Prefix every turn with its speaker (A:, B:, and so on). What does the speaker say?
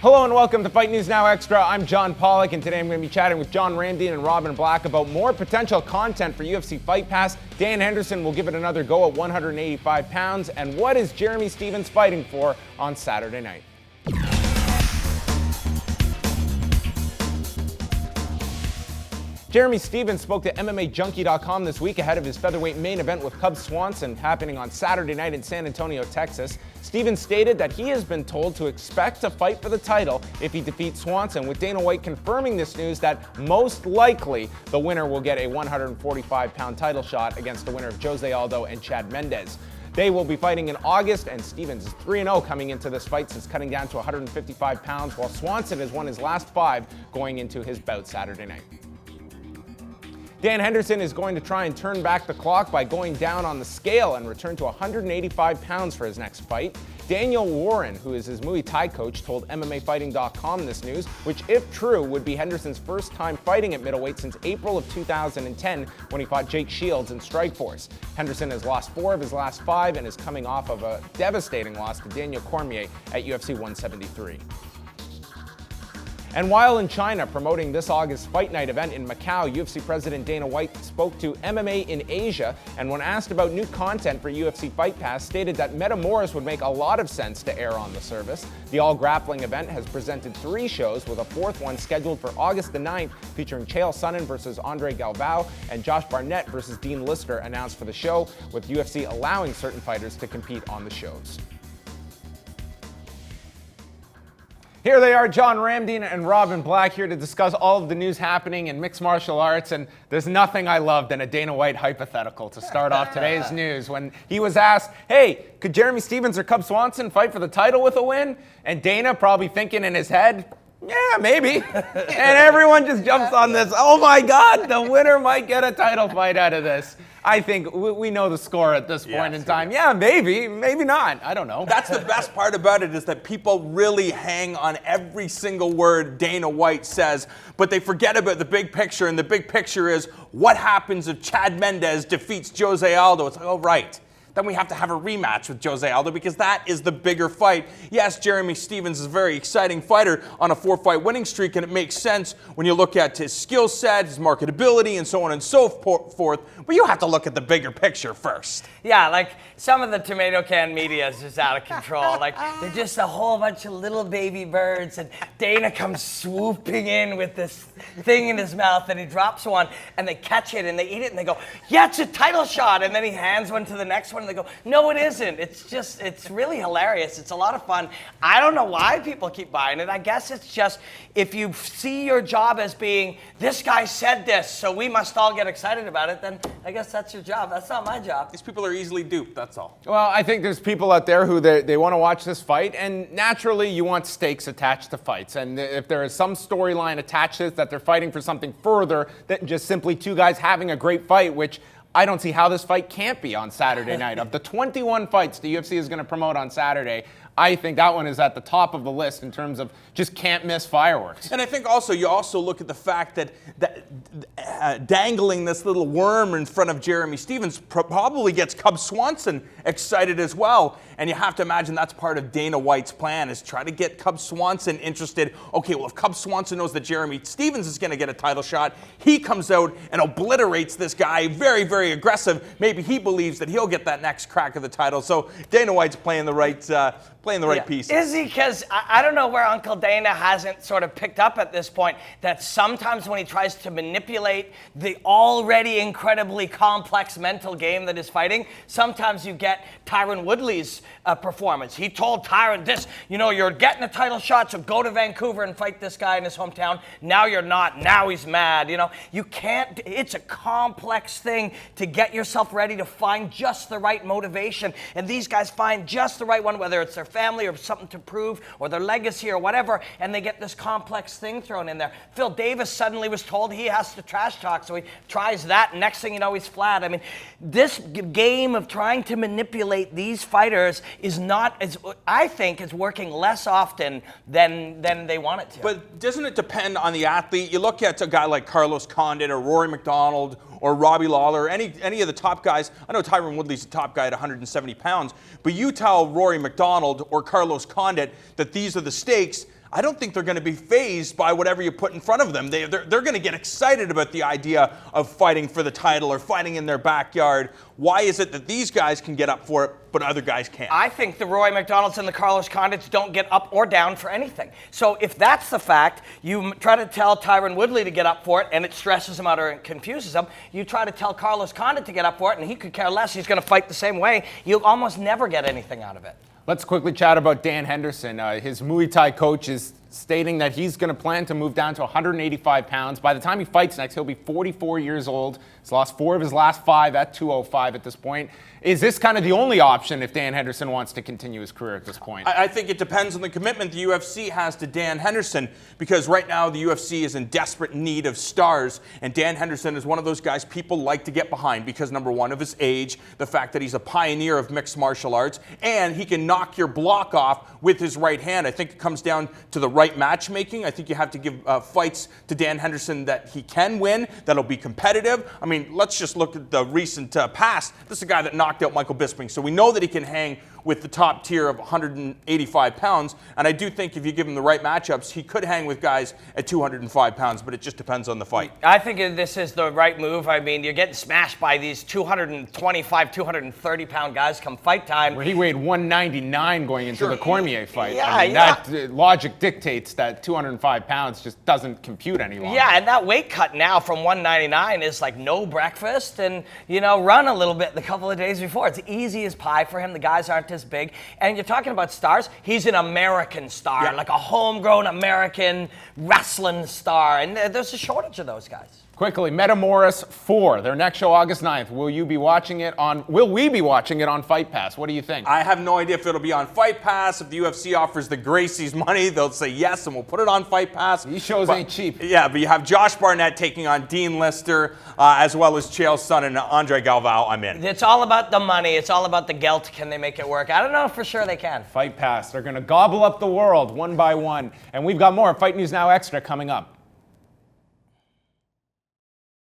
A: Hello and welcome to Fight News Now Extra. I'm John Pollock, and today I'm going to be chatting with John Ramdeen and Robin Black about more potential content for UFC Fight Pass. Dan Henderson will give it another go at 185 pounds. And what is Jeremy Stephens fighting for on Saturday night? Jeremy Stephens spoke to MMAJunkie.com this week ahead of his featherweight main event with Cub Swanson happening on Saturday night in San Antonio, Texas. Stephens stated that he has been told to expect to fight for the title if he defeats Swanson, with Dana White confirming this news that most likely the winner will get a 145-pound title shot against the winner of Jose Aldo and Chad Mendes. They will be fighting in August, and Stephens is 3-0 coming into this fight since cutting down to 155 pounds, while Swanson has won his last 5 going into his bout Saturday night. Dan Henderson is going to try and turn back the clock by going down on the scale and return to 185 pounds for his next fight. Daniel Warren, who is his Muay Thai coach, told MMAfighting.com this news, which, if true, would be Henderson's first time fighting at middleweight since April of 2010 when he fought Jake Shields in Strikeforce. Henderson has lost 4 of his last 5 and is coming off of a devastating loss to Daniel Cormier at UFC 173. And while in China promoting this August Fight Night event in Macau, UFC President Dana White spoke to MMA in Asia, and when asked about new content for UFC Fight Pass, stated that Metamoris would make a lot of sense to air on the service. The all-grappling event has presented 3 shows, with a 4th one scheduled for August the 9th, featuring Chael Sonnen versus Andre Galvao and Josh Barnett versus Dean Lister announced for the show, with UFC allowing certain fighters to compete on the shows. Here they are, John Ramdeen and Robin Black, here to discuss all of the news happening in mixed martial arts. And there's nothing I love than a Dana White hypothetical to start off today's news. When he was asked, hey, could Jeremy Stephens or Cub Swanson fight for the title with a win? And Dana probably thinking in his head, yeah, maybe. And everyone just jumps on this. Oh my God, the winner might get a title fight out of this. I think we know the score at this point in time. Yeah, maybe not. I don't know.
B: That's the best part about it, is that people really hang on every single word Dana White says, but they forget about the big picture, and the big picture is what happens if Chad Mendes defeats Jose Aldo. It's like, oh, right. Then we have to have a rematch with Jose Aldo because that is the bigger fight. Yes, Jeremy Stephens is a very exciting fighter on a 4-fight winning streak, and it makes sense when you look at his skill set, his marketability, and so on and so forth. But you have to look at the bigger picture first.
C: Yeah, like some of the tomato can media is just out of control. Like they're just a whole bunch of little baby birds, and Dana comes swooping in with this thing in his mouth, and he drops one, and they catch it, and they eat it, and they go, yeah, it's a title shot. And then he hands one to the next one, and they go, no, it isn't. It's really hilarious. It's a lot of fun. I don't know why people keep buying it. I guess it's just, if you see your job as being, this guy said this, so we must all get excited about it, then I guess that's your job. That's not my job.
B: These people are easily duped, that's all.
A: Well, I think there's people out there who they want to watch this fight, and naturally you want stakes attached to fights. And if there is some storyline attached to it, that they're fighting for something further than just simply 2 guys having a great fight, which I don't see how this fight can't be on Saturday night. Of the 21 fights the UFC is going to promote on Saturday, I think that one is at the top of the list in terms of just can't miss fireworks.
B: And I think also you look at the fact that dangling this little worm in front of Jeremy Stephens probably gets Cub Swanson excited as well. And you have to imagine that's part of Dana White's plan, is try to get Cub Swanson interested. Okay, well, if Cub Swanson knows that Jeremy Stephens is going to get a title shot, he comes out and obliterates this guy, very, very aggressive. Maybe he believes that he'll get that next crack of the title. So Dana White's playing the right pieces.
C: Is he? Because I don't know where Uncle Dana hasn't sort of picked up at this point that sometimes when he tries to manipulate the already incredibly complex mental game that is fighting, sometimes you get Tyron Woodley's performance. He told Tyron this, you're getting a title shot, so go to Vancouver and fight this guy in his hometown. Now you're not. Now he's mad. You can't. It's a complex thing to get yourself ready to find just the right motivation. And these guys find just the right one, whether it's their family or something to prove or their legacy or whatever, and they get this complex thing thrown in there. Phil Davis suddenly was told he has to trash talk, so he tries that, and next thing you know, he's flat. I mean, this game of trying to manipulate these fighters is not, I think, is working less often than they want it to.
B: But doesn't it depend on the athlete? You look at a guy like Carlos Condit or Rory McDonald or Robbie Lawler, any of the top guys. I know Tyron Woodley's the top guy at 170 pounds, but you tell Rory McDonald or Carlos Condit that these are the stakes, I don't think they're going to be fazed by whatever you put in front of them. They're going to get excited about the idea of fighting for the title or fighting in their backyard. Why is it that these guys can get up for it, but other guys can't?
C: I think the Roy McDonalds and the Carlos Condits don't get up or down for anything. So if that's the fact, you try to tell Tyron Woodley to get up for it, and it stresses him out or it confuses him. You try to tell Carlos Condit to get up for it, and he could care less. He's going to fight the same way. You almost never get anything out of it.
A: Let's quickly chat about Dan Henderson. His Muay Thai coach is stating that he's going to plan to move down to 185 pounds. By the time he fights next, he'll be 44 years old. He's lost 4 of his last 5 at 205 at this point. Is this kind of the only option if Dan Henderson wants to continue his career at this point?
B: I think it depends on the commitment the UFC has to Dan Henderson, because right now the UFC is in desperate need of stars, and Dan Henderson is one of those guys people like to get behind because, number one, of his age, the fact that he's a pioneer of mixed martial arts, and he can knock your block off with his right hand. I think it comes down to the right matchmaking. I think you have to give fights to Dan Henderson that he can win, that'll be competitive. I mean, let's just look at the recent past. This is a guy that knocked out Michael Bisping, so we know that he can hang with the top tier of 185 pounds, and I do think if you give him the right matchups, he could hang with guys at 205 pounds, but it just depends on the fight.
C: I think this is the right move. I mean, you're getting smashed by these 225, 230-pound guys come fight time.
A: Where he weighed 199 going into the Cormier fight.
C: Yeah,
A: I mean, that logic dictates that 205 pounds just doesn't compute any longer.
C: Yeah, and that weight cut now from 199 is like no breakfast and, run a little bit the couple of days before. It's easy as pie for him. The guys aren't as big. And you're talking about stars. He's an American star, like a homegrown American wrestling star. And there's a shortage of those guys.
A: Quickly, Metamoris 4, their next show August 9th. Will we be watching it on Fight Pass? What do you think?
B: I have no idea if it'll be on Fight Pass. If the UFC offers the Gracies money, they'll say yes, and we'll put it on Fight Pass.
A: These shows ain't cheap.
B: Yeah, but you have Josh Barnett taking on Dean Lister, as well as Chael's son and Andre Galvao. I'm in.
C: It's all about the money. It's all about the gelt. Can they make it work? I don't know for sure they can.
A: Fight Pass. They're going to gobble up the world one by one. And we've got more Fight News Now Extra coming up.